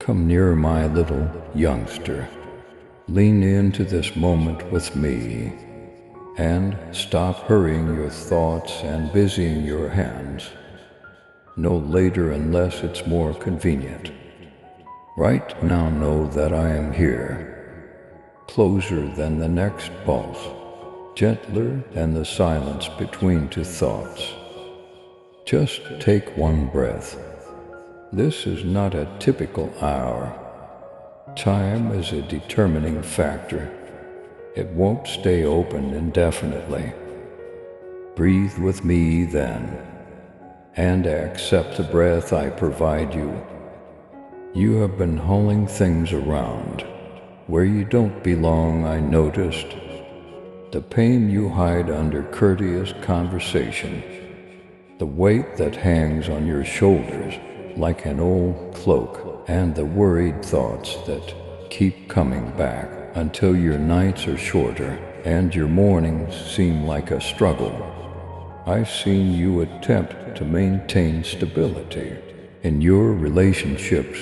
Come near, my little youngster. Lean into this moment with me, and stop hurrying your thoughts and busying your hands. No later unless it's more convenient. Right now know that I am here, closer than the next pulse, gentler than the silence between two thoughts. Just take one breath. This is not a typical hour. Time is a determining factor. It won't stay open indefinitely. Breathe with me then, and accept the breath I provide you. You have been hauling things around. Where you don't belong, I noticed. The pain you hide under courteous conversation. The weight that hangs on your shoulders like an old cloak, and the worried thoughts that keep coming back until your nights are shorter and your mornings seem like a struggle. I've seen you attempt to maintain stability in your relationships,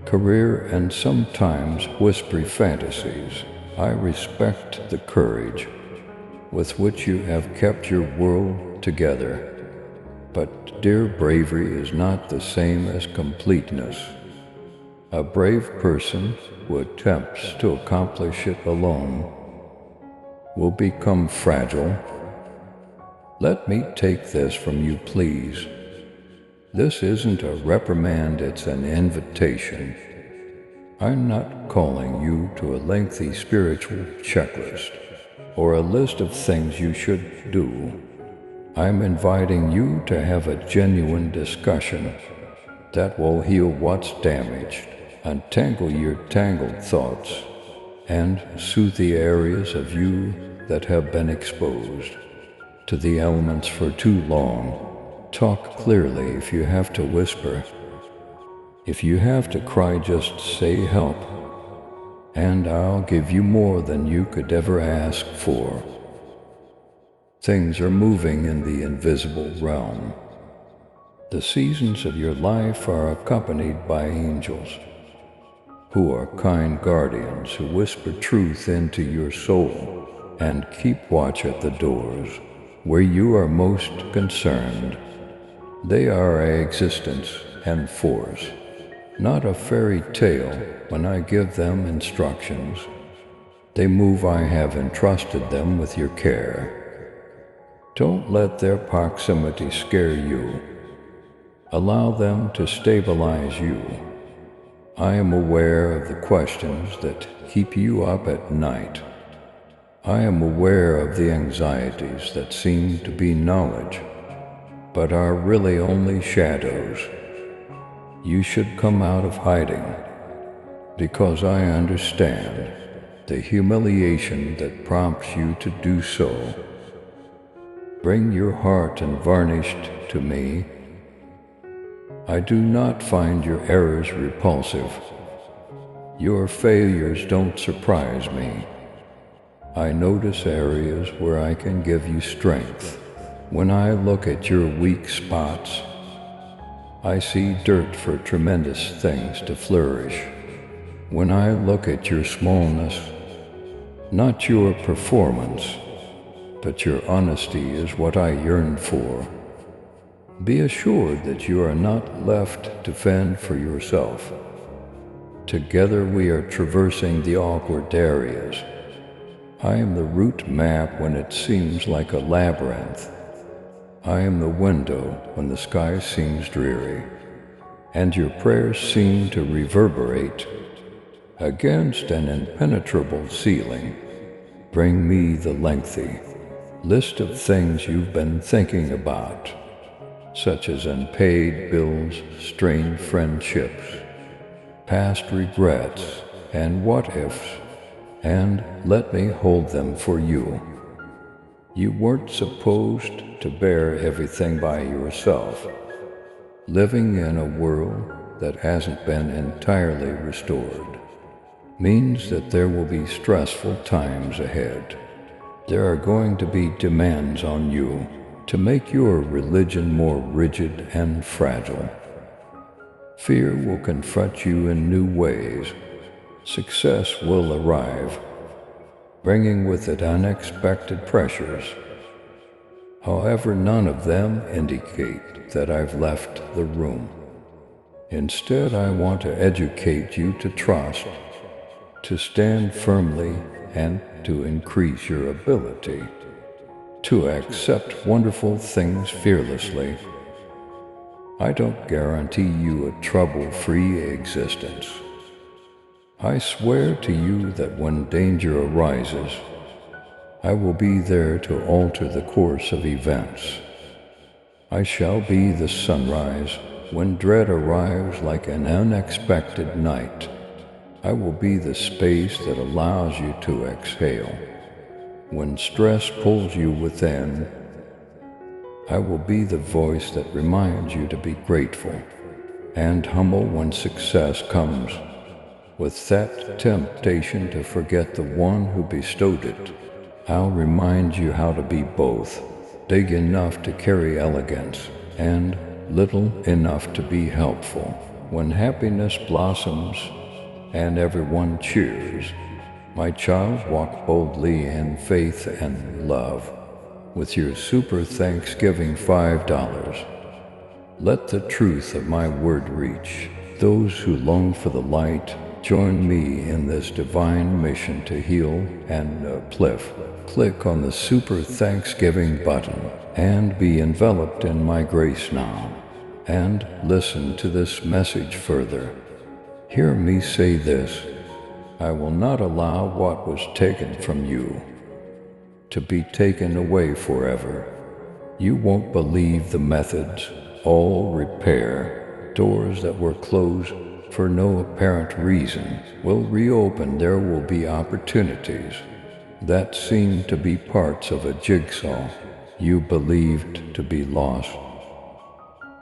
career, and sometimes whispery fantasies. I respect the courage with which you have kept your world together. But dear, bravery is not the same as completeness. A brave person who attempts to accomplish it alone will become fragile. Let me take this from you, please. This isn't a reprimand, it's an invitation. I'm not calling you to a lengthy spiritual checklist or a list of things you should do. I'm inviting you to have a genuine discussion that will heal what's damaged, untangle your tangled thoughts, and soothe the areas of you that have been exposed to the elements for too long. Talk clearly if you have to whisper. If you have to cry, just say help, and I'll give you more than you could ever ask for. Things are moving in the invisible realm. The seasons of your life are accompanied by angels, who are kind guardians who whisper truth into your soul and keep watch at the doors where you are most concerned. They are an existence and force, not a fairy tale when I give them instructions. They move. I have entrusted them with your care. Don't let their proximity scare you. Allow them to stabilize you. I am aware of the questions that keep you up at night. I am aware of the anxieties that seem to be knowledge, but are really only shadows. You should come out of hiding, because I understand the humiliation that prompts you to do so. Bring your heart unvarnished to me. I do not find your errors repulsive. Your failures don't surprise me. I notice areas where I can give you strength. When I look at your weak spots, I see dirt for tremendous things to flourish. When I look at your smallness, not your performance, but your honesty is what I yearn for. Be assured that you are not left to fend for yourself. Together we are traversing the awkward areas. I am the route map when it seems like a labyrinth. I am the window when the sky seems dreary, and your prayers seem to reverberate against an impenetrable ceiling. Bring me the lengthy list of things you've been thinking about, such as unpaid bills, strained friendships, past regrets, and what-ifs, and let me hold them for you. You weren't supposed to bear everything by yourself. Living in a world that hasn't been entirely restored means that there will be stressful times ahead. There are going to be demands on you to make your religion more rigid and fragile. Fear will confront you in new ways. Success will arrive, bringing with it unexpected pressures. However, none of them indicate that I've left the room. Instead, I want to educate you to trust, to stand firmly, and to increase your ability to accept wonderful things fearlessly. I don't guarantee you a trouble-free existence. I swear to you that when danger arises, I will be there to alter the course of events. I shall be the sunrise when dread arrives like an unexpected night. I will be the space that allows you to exhale. When stress pulls you within, I will be the voice that reminds you to be grateful and humble when success comes, with that temptation to forget the one who bestowed it. I'll remind you how to be both, big enough to carry elegance and little enough to be helpful. When happiness blossoms and everyone cheers, my child, walk boldly in faith and love. With your Super Thanksgiving $5, let the truth of my word reach those who long for the light. Join me in this divine mission to heal and uplift. Click on the Super Thanksgiving button and be enveloped in my grace now. And listen to this message further. Hear me say this: I will not allow what was taken from you to be taken away forever. You won't believe the methods. All repair. Doors that were closed for no apparent reason will reopen. There will be opportunities that seem to be parts of a jigsaw you believed to be lost.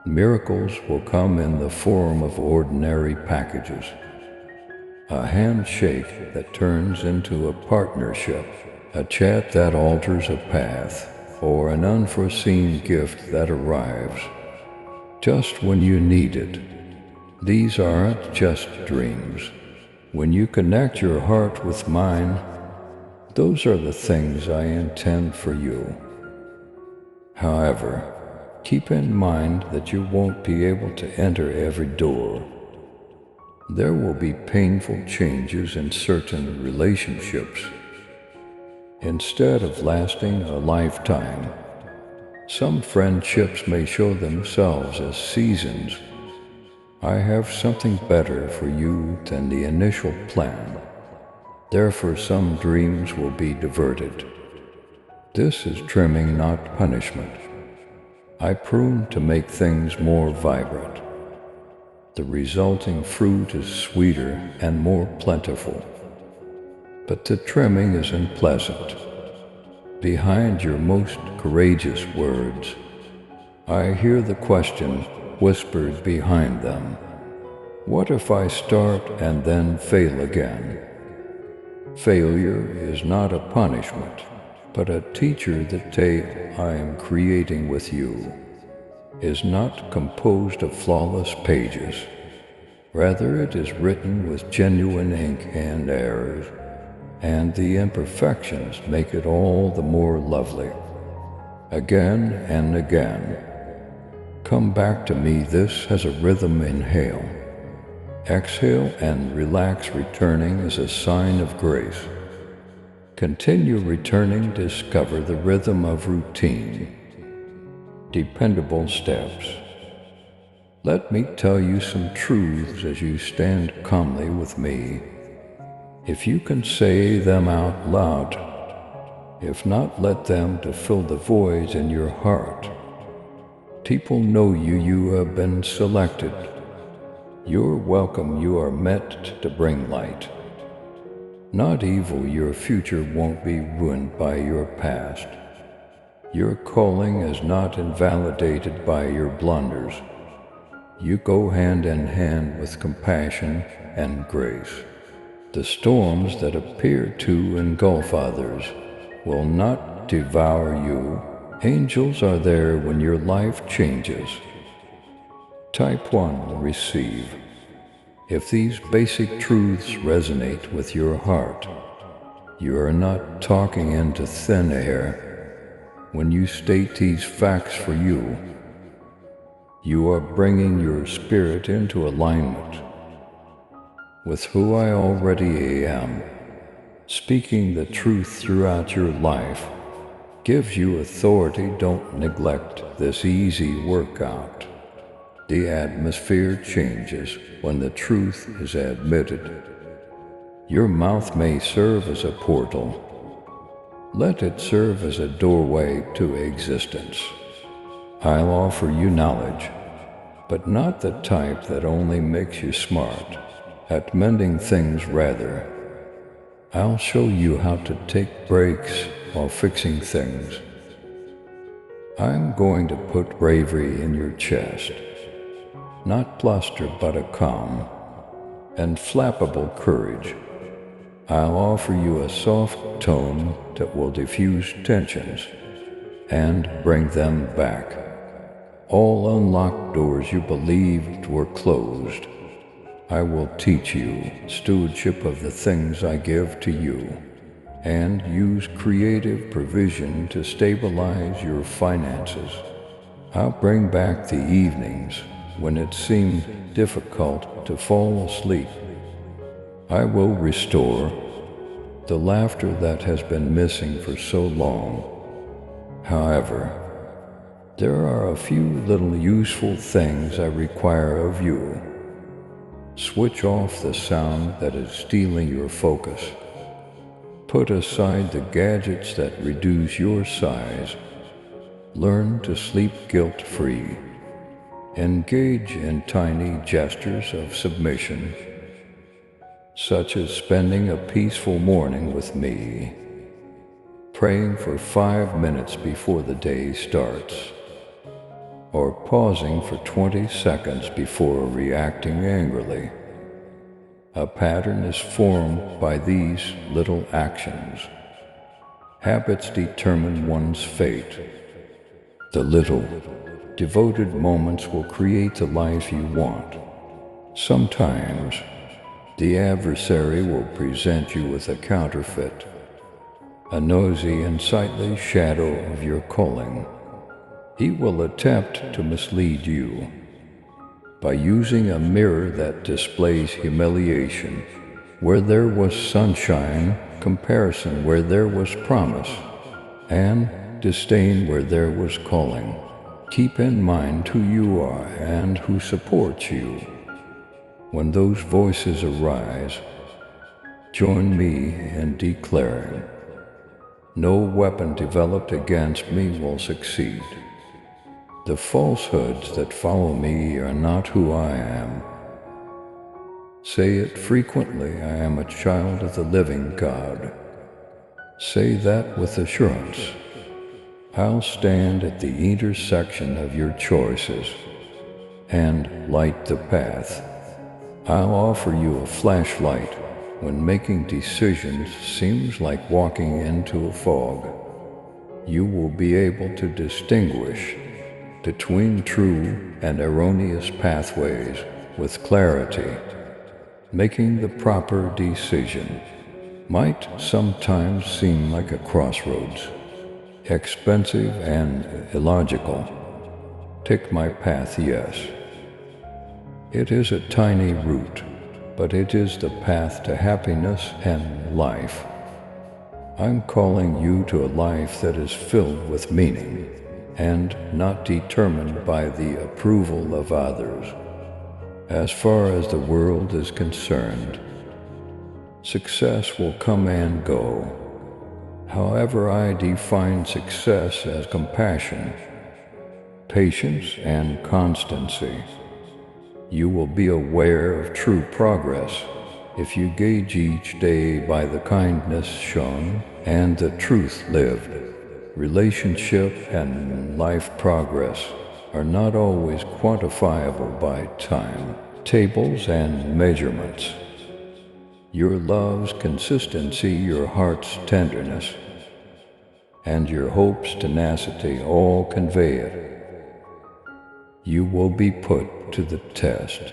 Miracles will come in the form of ordinary packages. A handshake that turns into a partnership, a chat that alters a path, or an unforeseen gift that arrives just when you need it. These aren't just dreams. When you connect your heart with mine, those are the things I intend for you. However, keep in mind that you won't be able to enter every door. There will be painful changes in certain relationships. Instead of lasting a lifetime, some friendships may show themselves as seasons. I have something better for you than the initial plan. Therefore, some dreams will be diverted. This is trimming, not punishment. I prune to make things more vibrant. The resulting fruit is sweeter and more plentiful. But the trimming isn't pleasant. Behind your most courageous words, I hear the question whispered behind them. What if I start and then fail again? Failure is not a punishment, but a teacher. The tale I am creating with you is not composed of flawless pages. Rather, it is written with genuine ink and errors, and the imperfections make it all the more lovely. Again and again, come back to me. This has a rhythm. Inhale, exhale, and relax. Returning is a sign of grace. Continue returning. Discover the rhythm of routine. Dependable steps. Let me tell you some truths as you stand calmly with me. If you can say them out loud, if not, let them to fill the voids in your heart. People know you. You have been selected. You're welcome. You are meant to bring light, not evil. Your future won't be ruined by your past. Your calling is not invalidated by your blunders. You go hand in hand with compassion and grace. The storms that appear to engulf others will not devour you. Angels are there when your life changes. Type 1, receive. If these basic truths resonate with your heart, you are not talking into thin air. When you state these facts for you, you are bringing your spirit into alignment with who I already am. Speaking the truth throughout your life gives you authority. Don't neglect this easy workout. The atmosphere changes when the truth is admitted. Your mouth may serve as a portal. Let it serve as a doorway to existence. I'll offer you knowledge, but not the type that only makes you smart at mending things. Rather, I'll show you how to take breaks while fixing things. I'm going to put bravery in your chest, not bluster but a calm and flappable courage. I'll offer you a soft tone that will diffuse tensions and bring them back. All unlocked doors you believed were closed. I will teach you stewardship of the things I give to you, and use creative provision to stabilize your finances. I'll bring back the evenings when it seemed difficult to fall asleep. I will restore the laughter that has been missing for so long. However, there are a few little useful things I require of you. Switch off the sound that is stealing your focus. Put aside the gadgets that reduce your size. Learn to sleep guilt-free. Engage in tiny gestures of submission, such as spending a peaceful morning with me, praying for 5 minutes before the day starts, or pausing for 20 seconds before reacting angrily. A pattern is formed by these little actions. Habits determine one's fate. The little, devoted moments will create the life you want. Sometimes, the adversary will present you with a counterfeit, a nosy and sightly shadow of your calling. He will attempt to mislead you by using a mirror that displays humiliation where there was sunshine, comparison where there was promise, and disdain where there was calling. Keep in mind who you are and who supports you. When those voices arise, join me in declaring, no weapon developed against me will succeed. The falsehoods that follow me are not who I am. Say it frequently, I am a child of the living God. Say that with assurance. I'll stand at the intersection of your choices and light the path. I'll offer you a flashlight when making decisions seems like walking into a fog. You will be able to distinguish between true and erroneous pathways with clarity. Making the proper decision might sometimes seem like a crossroads, expensive and illogical. Take my path, yes. It is a tiny route, but it is the path to happiness and life. I'm calling you to a life that is filled with meaning and not determined by the approval of others. As far as the world is concerned, success will come and go. However, I define success as compassion, patience, and constancy. You will be aware of true progress if you gauge each day by the kindness shown and the truth lived. Relationship and life progress are not always quantifiable by time, tables, and measurements. Your love's consistency, your heart's tenderness, and your hope's tenacity all convey it. You will be put to the test.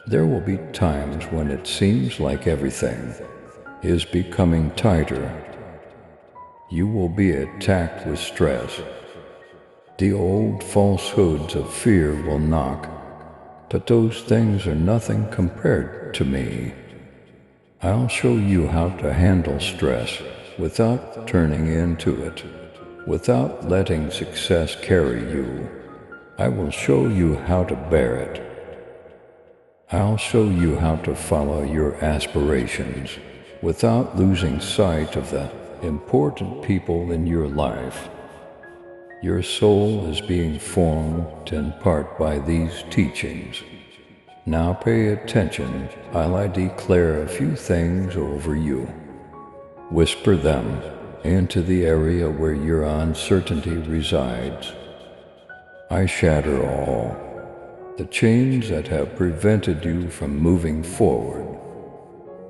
There will be times when it seems like everything is becoming tighter. You will be attacked with stress. The old falsehoods of fear will knock, but those things are nothing compared to me. I'll show you how to handle stress without turning into it, without letting success carry you. I will show you how to bear it. I'll show you how to follow your aspirations without losing sight of the important people in your life. Your soul is being formed in part by these teachings. Now pay attention while I declare a few things over you. Whisper them into the area where your uncertainty resides. I shatter all the chains that have prevented you from moving forward.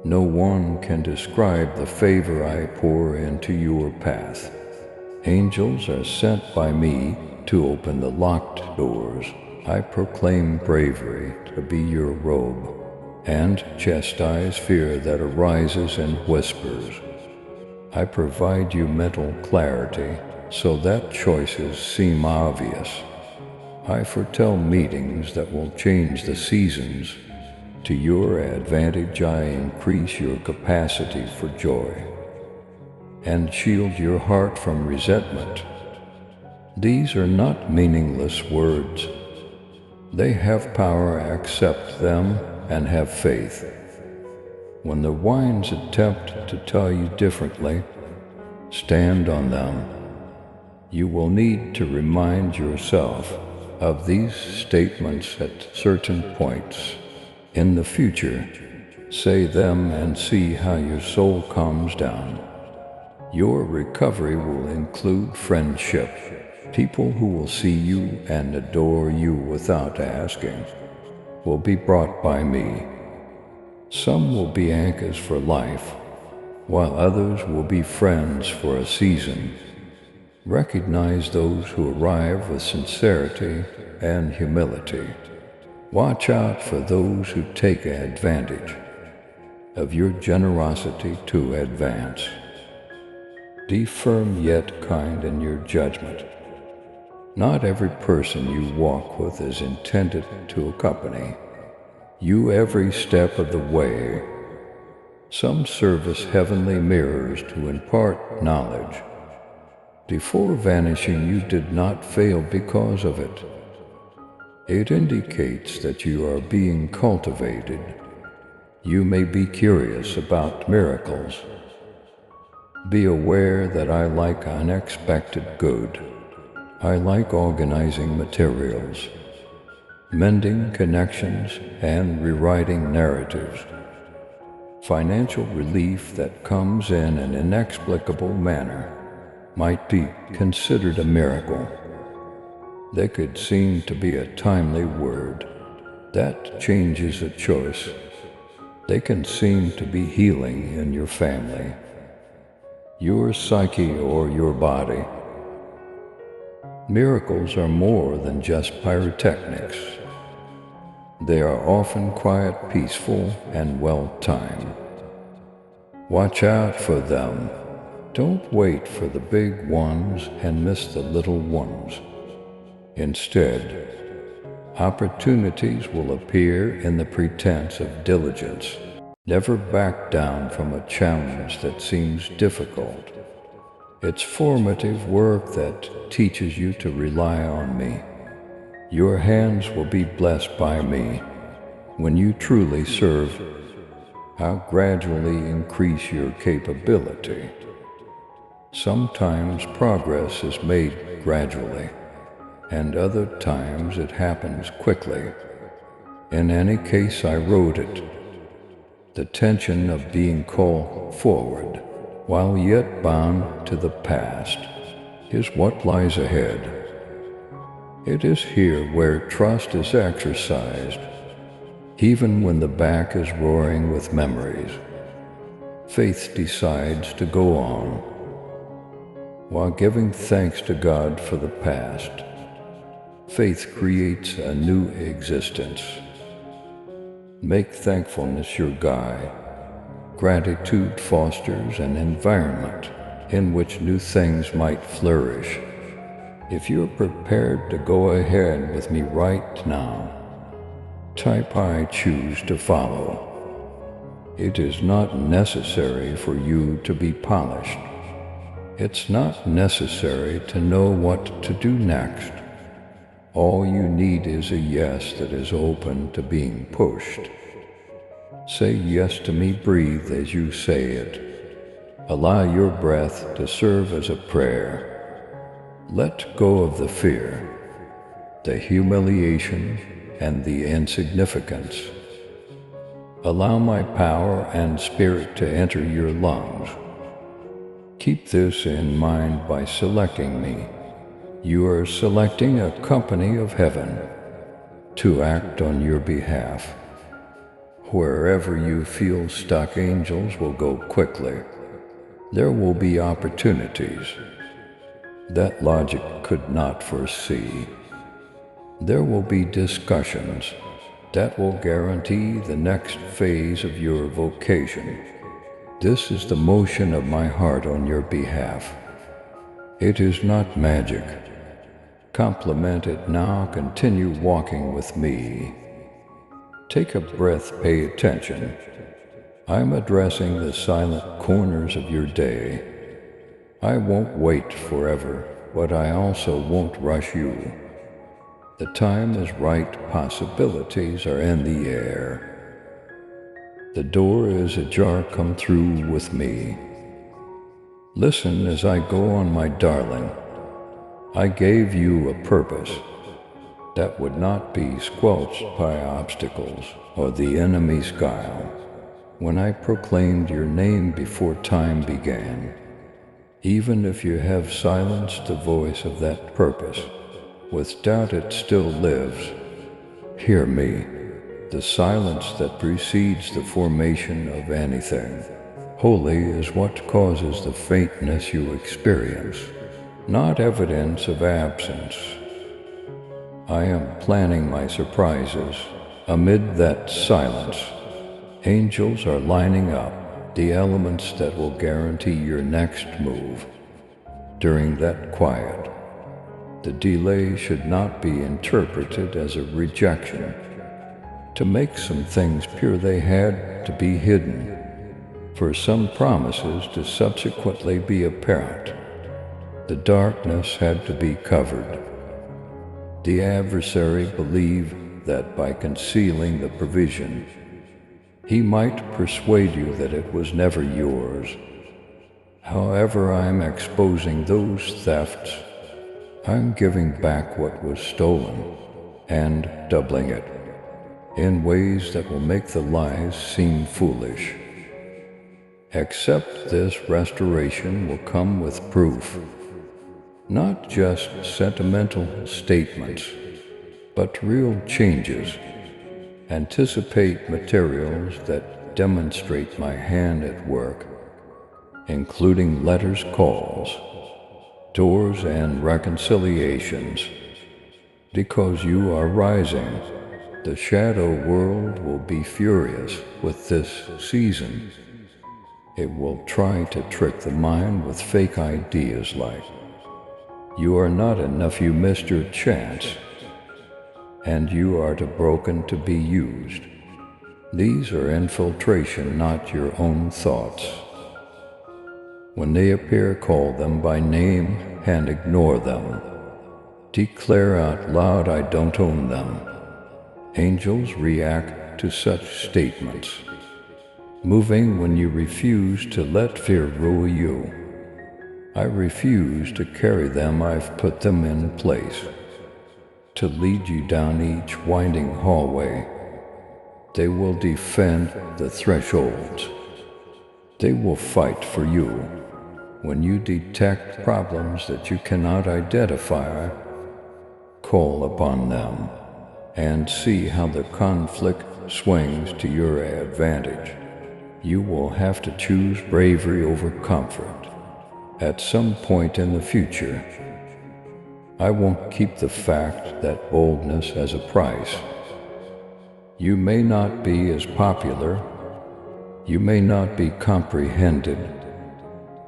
No one can describe the favor I pour into your path. Angels are sent by me to open the locked doors. I proclaim bravery to be your robe, and chastise fear that arises in whispers. I provide you mental clarity so that choices seem obvious. I foretell meetings that will change the seasons. To your advantage, I increase your capacity for joy and shield your heart from resentment. These are not meaningless words. They have power. Accept them and have faith. When the winds attempt to tell you differently, stand on them. You will need to remind yourself of these statements at certain points in the future. Say them and see how your soul calms down. Your recovery will include friendship. People who will see you and adore you without asking will be brought by me. Some will be anchors for life, while others will be friends for a season. Recognize those who arrive with sincerity and humility. Watch out for those who take advantage of your generosity to advance. Be firm yet kind in your judgment. Not every person you walk with is intended to accompany you every step of the way. Some serve as heavenly mirrors to impart knowledge. Before vanishing, you did not fail because of it. It indicates that you are being cultivated. You may be curious about miracles. Be aware that I like unexpected good. I like organizing materials, mending connections, and rewriting narratives. Financial relief that comes in an inexplicable manner might be considered a miracle. They could seem to be a timely word that changes a choice. They can seem to be healing in your family, your psyche, or your body. Miracles are more than just pyrotechnics. They are often quiet, peaceful, and well-timed. Watch out for them. Don't wait for the big ones and miss the little ones. Instead, opportunities will appear in the pretense of diligence. Never back down from a challenge that seems difficult. It's formative work that teaches you to rely on me. Your hands will be blessed by me. When you truly serve, I'll gradually increase your capability. Sometimes progress is made gradually, and other times it happens quickly. In any case, I wrote it. The tension of being called forward, while yet bound to the past, is what lies ahead. It is here where trust is exercised, even when the back is roaring with memories. Faith decides to go on, while giving thanks to God for the past. Faith creates a new existence. Make thankfulness your guide. Gratitude fosters an environment in which new things might flourish. If you're prepared to go ahead with me right now, type I choose to follow. It is not necessary for you to be polished. It's not necessary to know what to do next. All you need is a yes that is open to being pushed. Say yes to me, breathe as you say it. Allow your breath to serve as a prayer. Let go of the fear, the humiliation, and the insignificance. Allow my power and spirit to enter your lungs. Keep this in mind by selecting me. You are selecting a company of heaven to act on your behalf. Wherever you feel stuck, angels will go quickly. There will be opportunities that logic could not foresee. There will be discussions that will guarantee the next phase of your vocation. This is the motion of my heart on your behalf. It is not magic. Compliment it now. Continue walking with me. Take a breath, pay attention. I'm addressing the silent corners of your day. I won't wait forever, but I also won't rush you. The time is right, possibilities are in the air. The door is ajar, come through with me. Listen as I go on, my darling. I gave you a purpose that would not be squelched by obstacles or the enemy's guile. When I proclaimed your name before time began, even if you have silenced the voice of that purpose, with doubt it still lives. Hear me, the silence that precedes the formation of anything. Holy is what causes the faintness you experience, not evidence of absence. I am planning my surprises. Amid that silence, angels are lining up the elements that will guarantee your next move. During that quiet, the delay should not be interpreted as a rejection. To make some things pure, they had to be hidden, for some promises to subsequently be apparent. The darkness had to be covered. The adversary believed that by concealing the provision, he might persuade you that it was never yours. However, I'm exposing those thefts. I'm giving back what was stolen and doubling it in ways that will make the lies seem foolish. Accept this restoration will come with proof, not just sentimental statements, but real changes. Anticipate materials that demonstrate my hand at work, including letters, calls, doors, and reconciliations. Because you are rising, the shadow world will be furious with this season. It will try to trick the mind with fake ideas like, you are not enough, you missed your chance, and you are too broken to be used. These are infiltration, not your own thoughts. When they appear, call them by name and ignore them. Declare out loud, I don't own them. Angels react to such statements, moving when you refuse to let fear rule you. I refuse to carry them, I've put them in place to lead you down each winding hallway. They will defend the thresholds. They will fight for you. When you detect problems that you cannot identify, call upon them and see how the conflict swings to your advantage. You will have to choose bravery over comfort at some point in the future. I won't keep the fact that boldness has a price. You may not be as popular, you may not be comprehended,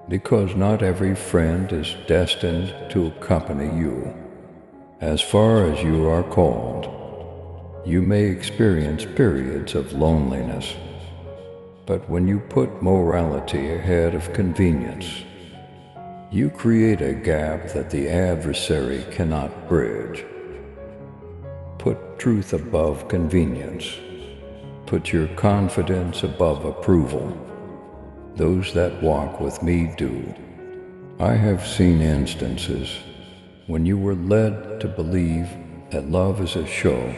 because not every friend is destined to accompany you. As far as you are called, you may experience periods of loneliness, but when you put morality ahead of convenience, you create a gap that the adversary cannot bridge. Put truth above convenience. Put your confidence above approval. Those that walk with me do. I have seen instances when you were led to believe that love is a show.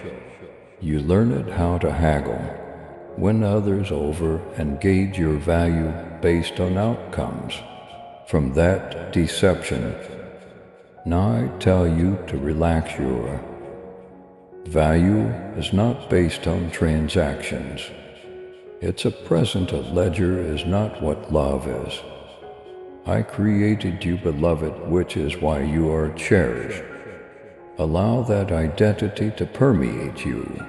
You learned how to haggle, win others over, and gauge your value based on outcomes. From that deception, now I tell you to relax. Your value is not based on transactions. It's a present. A ledger is not what love is. I created you, beloved, which is why you are cherished. Allow that identity to permeate you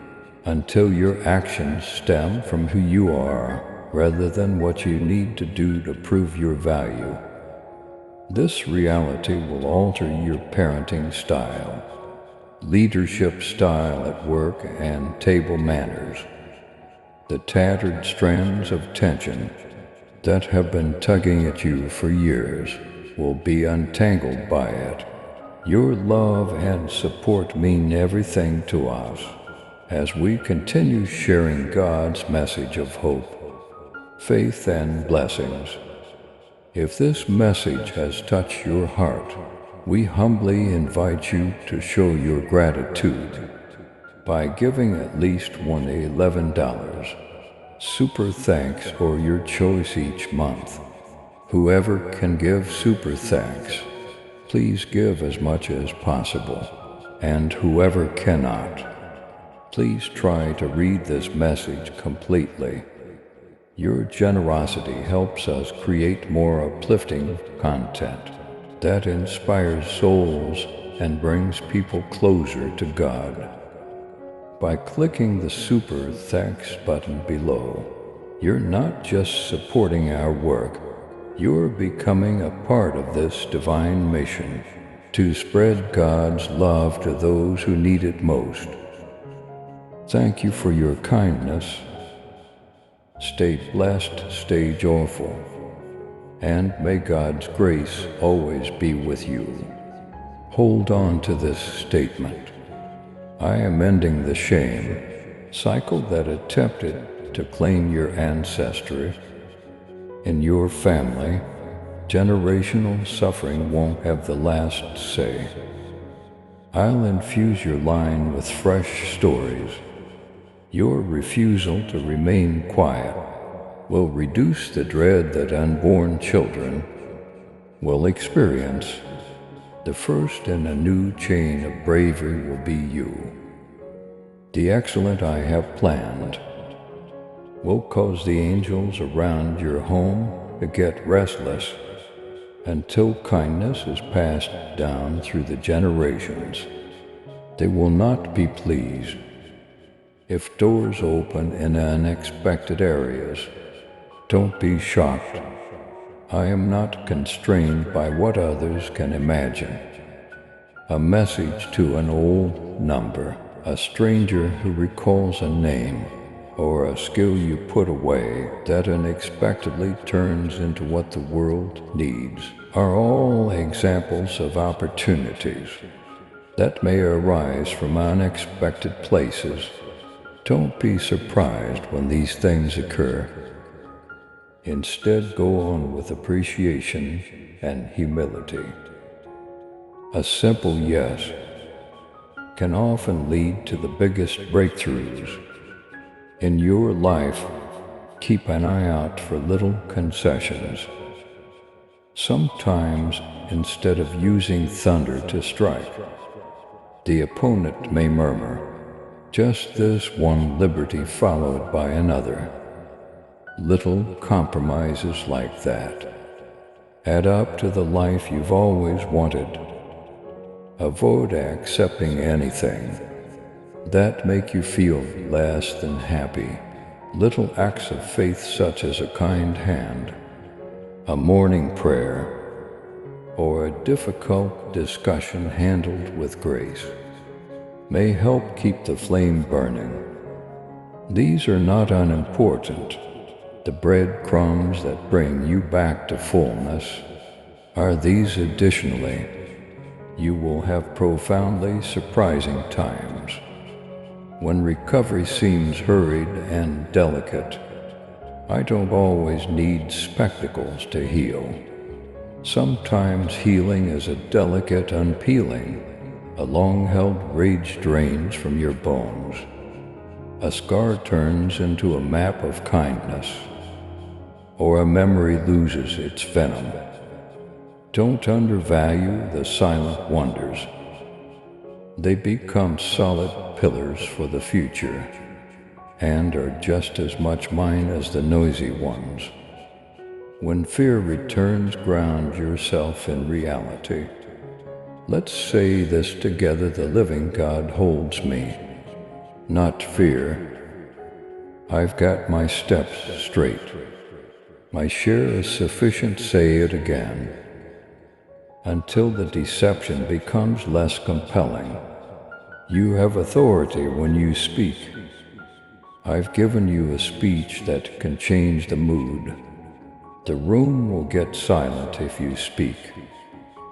until your actions stem from who you are rather than what you need to do to prove your value. This reality will alter your parenting style, leadership style at work, and table manners. The tattered strands of tension that have been tugging at you for years will be untangled by it. Your love and support mean everything to us as we continue sharing God's message of hope, faith, and blessings. If this message has touched your heart, we humbly invite you to show your gratitude by giving at least $11 super thanks for your choice each month. Whoever can give super thanks, please give as much as possible. And whoever cannot, please try to read this message completely. Your generosity helps us create more uplifting content that inspires souls and brings people closer to God. By clicking the Super Thanks button below, you're not just supporting our work, you're becoming a part of this divine mission to spread God's love to those who need it most. Thank you for your kindness. Stay blessed, stay joyful, and may God's grace always be with you. Hold on to this statement. I am ending the shame cycle that attempted to claim your ancestry. In your family, generational suffering won't have the last say. I'll infuse your line with fresh stories. Your refusal to remain quiet will reduce the dread that unborn children will experience. The first in a new chain of bravery will be you. The excellent I have planned will cause the angels around your home to get restless until kindness is passed down through the generations. They will not be pleased if doors open in unexpected areas. Don't be shocked. I am not constrained by what others can imagine. A message to an old number, a stranger who recalls a name, or a skill you put away that unexpectedly turns into what the world needs, are all examples of opportunities that may arise from unexpected places. Don't be surprised when these things occur. Instead, go on with appreciation and humility. A simple yes can often lead to the biggest breakthroughs. In your life, keep an eye out for little concessions. Sometimes, instead of using thunder to strike, the opponent may murmur, just this one liberty followed by another. Little compromises like that add up to the life you've always wanted. Avoid accepting anything that make you feel less than happy. Little acts of faith such as a kind hand, a morning prayer, or a difficult discussion handled with grace may help keep the flame burning. These are not unimportant. The breadcrumbs that bring you back to fullness are these. Additionally, you will have profoundly surprising times when recovery seems hurried and delicate. I don't always need spectacles to heal. Sometimes healing is a delicate unpeeling. A long-held rage drains from your bones. A scar turns into a map of kindness, or a memory loses its venom. Don't undervalue the silent wonders. They become solid pillars for the future, and are just as much mine as the noisy ones. When fear returns, ground yourself in reality. Let's say this together: the living God holds me, not fear. I've got my steps straight. My share is sufficient. Say it again, until the deception becomes less compelling. You have authority when you speak. I've given you a speech that can change the mood. The room will get silent if you speak.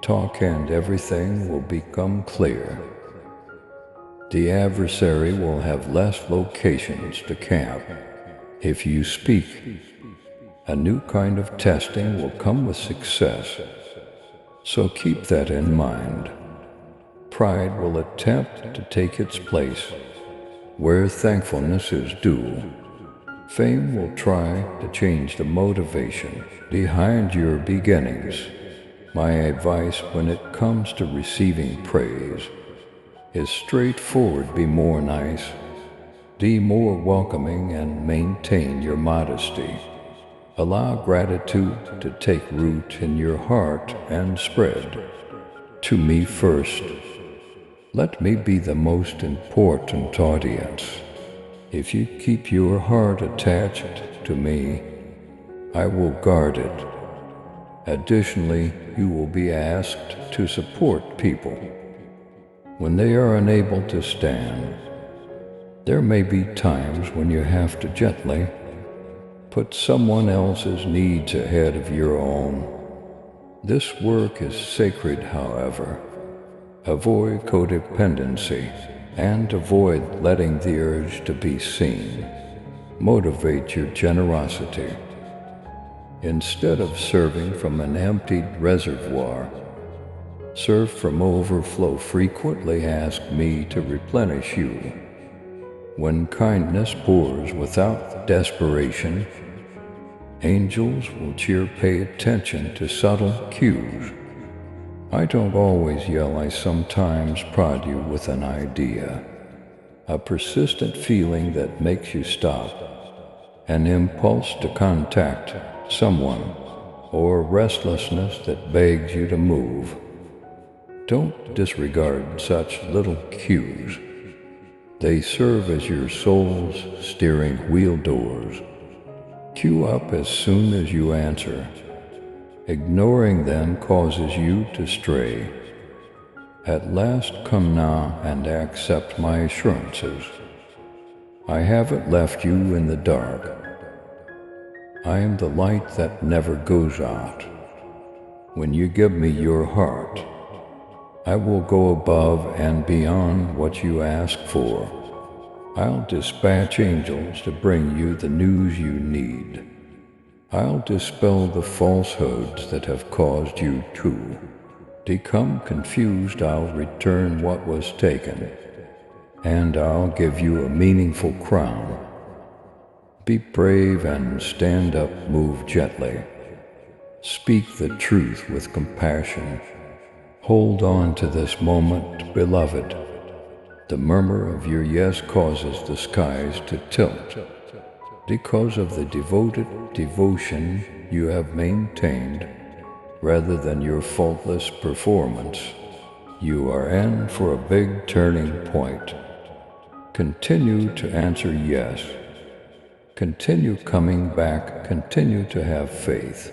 Talk and everything will become clear. The adversary will have less locations to camp if you speak. A new kind of testing will come with success, so keep that in mind. Pride will attempt to take its place where thankfulness is due. Fame will try to change the motivation behind your beginnings. My advice when it comes to receiving praise is straightforward: be more nice, be more welcoming, and maintain your modesty. Allow gratitude to take root in your heart and spread to me first. Let me be the most important audience. If you keep your heart attached to me, I will guard it. Additionally, you will be asked to support people when they are unable to stand. There may be times when you have to gently put someone else's needs ahead of your own. This work is sacred, however. Avoid codependency and avoid letting the urge to be seen motivate your generosity. Instead of serving from an emptied reservoir, serve from overflow. Frequently ask me to replenish you. When kindness pours without desperation, angels will cheer. Pay attention to subtle cues. I don't always yell. I sometimes prod you with an idea, a persistent feeling that makes you stop, an impulse to contact someone, or restlessness that begs you to move. Don't disregard such little cues. They serve as your soul's steering wheel doors. Cue up as soon as you answer. Ignoring them causes you to stray. At last come now and accept my assurances. I haven't left you in the dark. I am the light that never goes out. When you give me your heart, I will go above and beyond what you ask for. I'll dispatch angels to bring you the news you need. I'll dispel the falsehoods that have caused you to become confused. I'll return what was taken, and I'll give you a meaningful crown. Be brave and stand up. Move gently. Speak the truth with compassion. Hold on to this moment, beloved. The murmur of your yes causes the skies to tilt. Because of the devoted devotion you have maintained, rather than your faultless performance. You are in for a big turning point. Continue to answer yes. Continue coming back. Continue to have faith.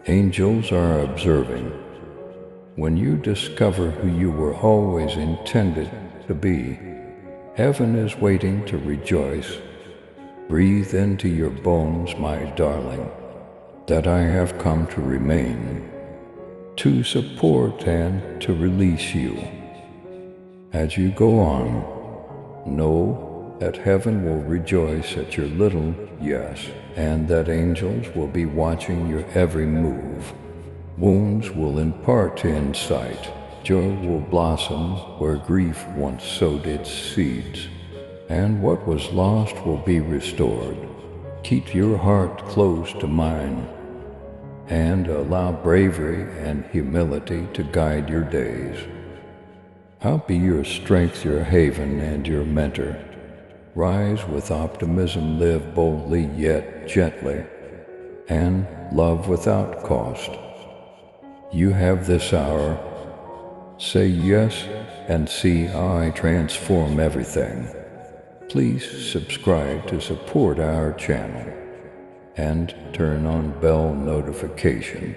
Angels are observing. When you discover who you were always intended to be, heaven is waiting to rejoice. Breathe into your bones, my darling, that I have come to remain, to support and to release you. As you go on, know that heaven will rejoice at your little yes, and that angels will be watching your every move. Wounds will impart insight. Joy will blossom where grief once sowed its seeds, and what was lost will be restored. Keep your heart close to mine, and allow bravery and humility to guide your days. I'll be your strength, your haven, and your mentor. Rise with optimism, live boldly yet gently, and love without cost. You have this hour. Say yes and see how I transform everything. Please subscribe to support our channel and turn on bell notification.